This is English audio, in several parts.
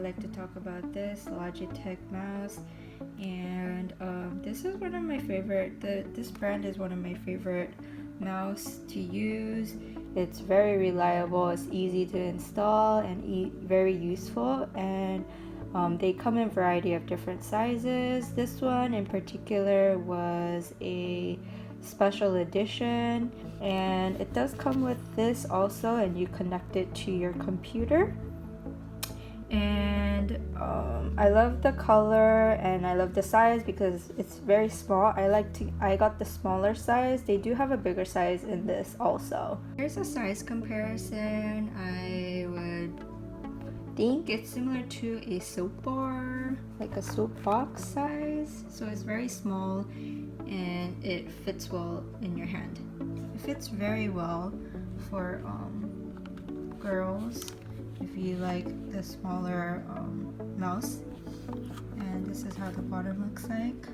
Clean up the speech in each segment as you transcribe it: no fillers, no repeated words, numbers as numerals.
like to talk about this Logitech mouse, and this is one of my favorite. This brand is one of my favorite mouse to use. It's very reliable, it's easy to install, and very useful, and they come in a variety of different sizes. This one in particular was a special edition, and it does come with this also, and you connect it to your computer. And I love the color and I love the size because it's very small. I got the smaller size. They do have a bigger size in this also. Here's a size comparison. I would think it's similar to a soap bar, like a soap box size. So it's very small and it fits well in your hand. It fits very well for girls if you like the smaller mouse. And this is how the bottom looks like.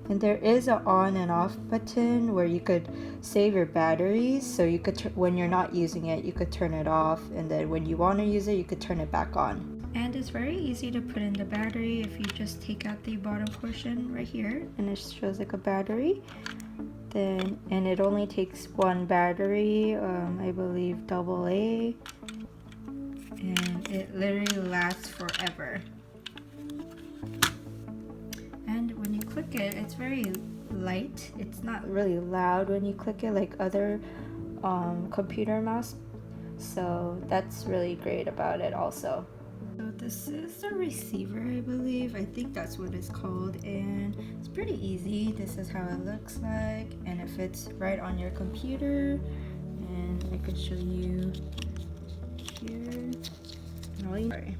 And there is an on and off button where you could save your batteries, so you could when you're not using it, you could turn it off, and then when you want to use it, you could turn it back on. And it's very easy to put in the battery if you just take out the bottom portion right here, and it shows like a battery. And it only takes one battery, I believe AA, and it literally lasts forever. And when you click it, it's very light. It's not really loud when you click it like other computer mouse, so that's really great about it also. So this is the receiver, I believe. I think that's what it's called, and it's pretty easy. This is how it looks like, and it fits right on your computer. And I could show you here. Sorry.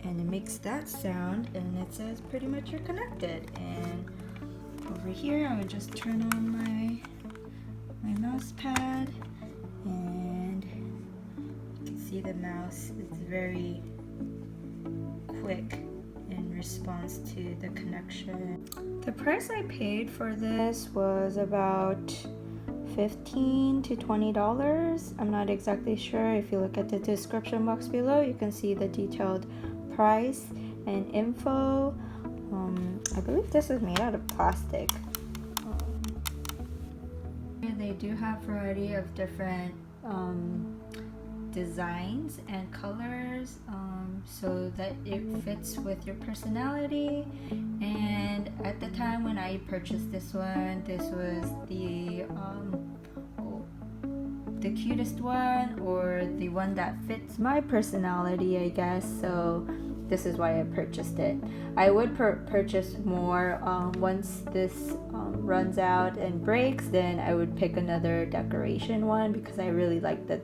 And it makes that sound, and it says pretty much you're connected. And over here, I would just turn on my mouse pad, and you can see the mouse is very quick in response to the connection. The price I paid for this was about $15 to $20. I'm not exactly sure. If you look at the description box below, you can see the detailed price and info. I believe this is made out of plastic. They do have a variety of different designs and colors, so that it fits with your personality. And at the time when I purchased this was the cutest one, or the one that fits my personality, I guess. So this is why I purchased it. I would purchase more once this runs out and breaks. Then I would pick another decoration one, because I really like the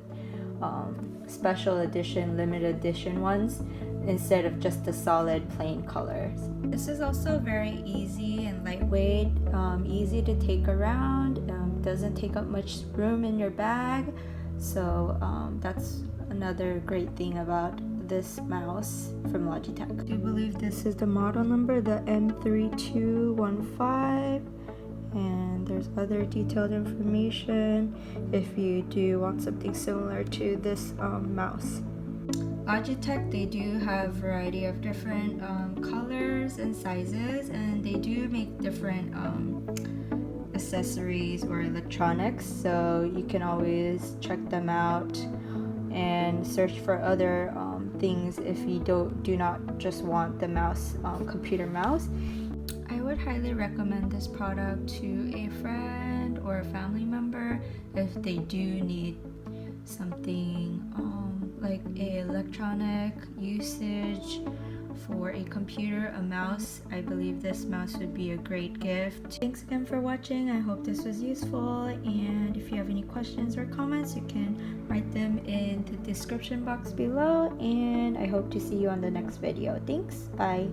special edition, limited edition ones instead of just the solid plain colors. This is also very easy and lightweight, easy to take around, doesn't take up much room in your bag. So that's another great thing about this mouse from Logitech. I do believe this is the model number, the M325, and there's other detailed information if you do want something similar to this mouse. Logitech, they do have a variety of different colors and sizes, and they do make different accessories or electronics, so you can always check them out and search for other things if you do not just want the mouse, computer mouse. I would highly recommend this product to a friend or a family member if they do need something like a electronic usage for a computer, a mouse. I believe this mouse would be a great gift. Thanks again for watching. I hope this was useful, and if you have any questions or comments, you can write them in the description box below, and I hope to see you on the next video. Thanks, bye.